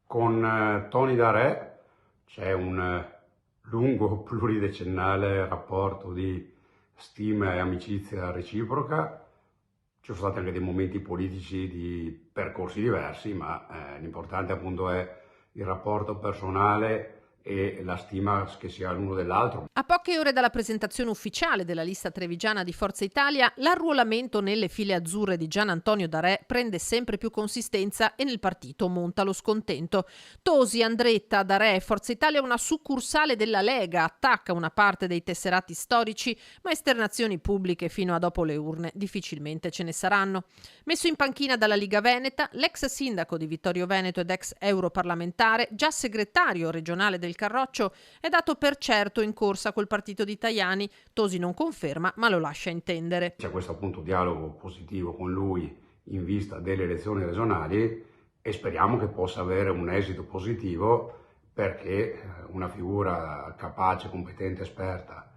Con Tony Darè c'è un lungo pluridecennale rapporto di stima e amicizia reciproca. Ci sono stati anche dei momenti politici di percorsi diversi, ma l'importante appunto è il rapporto personale e la stima che si ha l'uno dell'altro. A poche ore dalla presentazione ufficiale della lista trevigiana di Forza Italia, l'arruolamento nelle file azzurre di Gian Antonio Darè prende sempre più consistenza e nel partito monta lo scontento. Tosi, Andretta, Darè, Forza Italia è una succursale della Lega, attacca una parte dei tesserati storici, ma esternazioni pubbliche fino a dopo le urne difficilmente ce ne saranno. Messo in panchina dalla Liga Veneta, l'ex sindaco di Vittorio Veneto ed ex europarlamentare, già segretario regionale del Carroccio, è dato per certo in corsa col partito di Tajani. Tosi non conferma, ma lo lascia intendere. C'è questo appunto dialogo positivo con lui in vista delle elezioni regionali e speriamo che possa avere un esito positivo, perché una figura capace, competente, esperta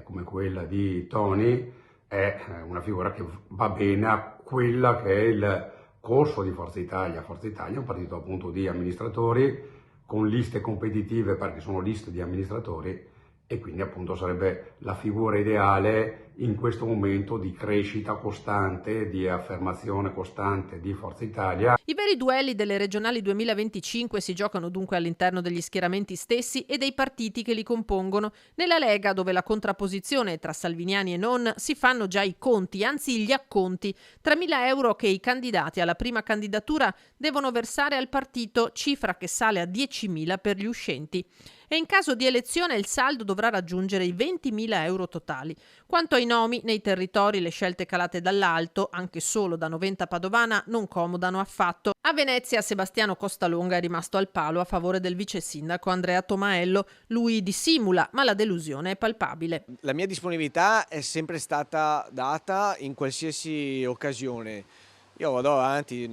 come quella di Tony è una figura che va bene a quella che è il corso di Forza Italia. Forza Italia è un partito appunto di amministratori con liste competitive, perché sono liste di amministratori, e quindi appunto sarebbe la figura ideale in questo momento di crescita costante, di affermazione costante di Forza Italia. I veri duelli delle regionali 2025 si giocano dunque all'interno degli schieramenti stessi e dei partiti che li compongono. Nella Lega, dove la contrapposizione è tra salviniani e non, si fanno già i conti, anzi gli acconti. 3.000 euro che i candidati alla prima candidatura devono versare al partito, cifra che sale a 10.000 per gli uscenti. E in caso di elezione il saldo dovrà raggiungere i 20.000 euro totali. Quanto ai nomi, nei territori le scelte calate dall'alto, anche solo da Noventa Padovana, non comodano affatto. A Venezia Sebastiano Costalonga è rimasto al palo a favore del vice sindaco Andrea Tomaello. Lui dissimula, ma la delusione è palpabile. La mia disponibilità è sempre stata data in qualsiasi occasione. Io vado avanti,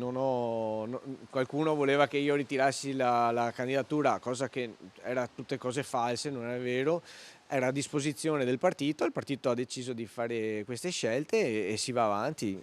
qualcuno voleva che io ritirassi la candidatura, cosa che era tutte cose false, non è vero. Era a disposizione del partito, il partito ha deciso di fare queste scelte e si va avanti,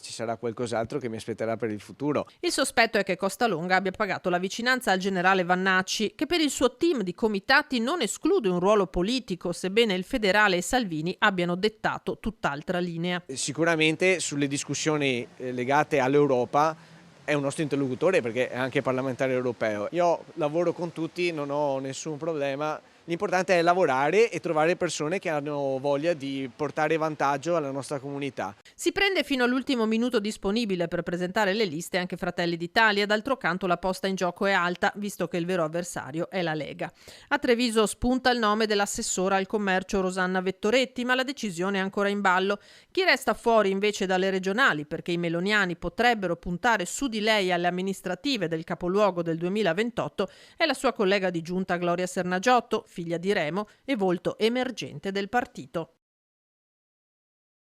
ci sarà qualcos'altro che mi aspetterà per il futuro. Il sospetto è che Costalonga abbia pagato la vicinanza al generale Vannacci, che per il suo team di comitati non esclude un ruolo politico, sebbene il federale e Salvini abbiano dettato tutt'altra linea. Sicuramente sulle discussioni legate all'Europa è un nostro interlocutore, perché è anche parlamentare europeo. Io lavoro con tutti, non ho nessun problema. L'importante è lavorare e trovare persone che hanno voglia di portare vantaggio alla nostra comunità. Si prende fino all'ultimo minuto disponibile per presentare le liste anche Fratelli d'Italia, d'altro canto la posta in gioco è alta, visto che il vero avversario è la Lega. A Treviso spunta il nome dell'assessora al commercio Rosanna Vettoretti, ma la decisione è ancora in ballo. Chi resta fuori invece dalle regionali, perché i meloniani potrebbero puntare su di lei alle amministrative del capoluogo del 2028, è la sua collega di giunta Gloria Sernagiotto, figlia di Remo e volto emergente del partito.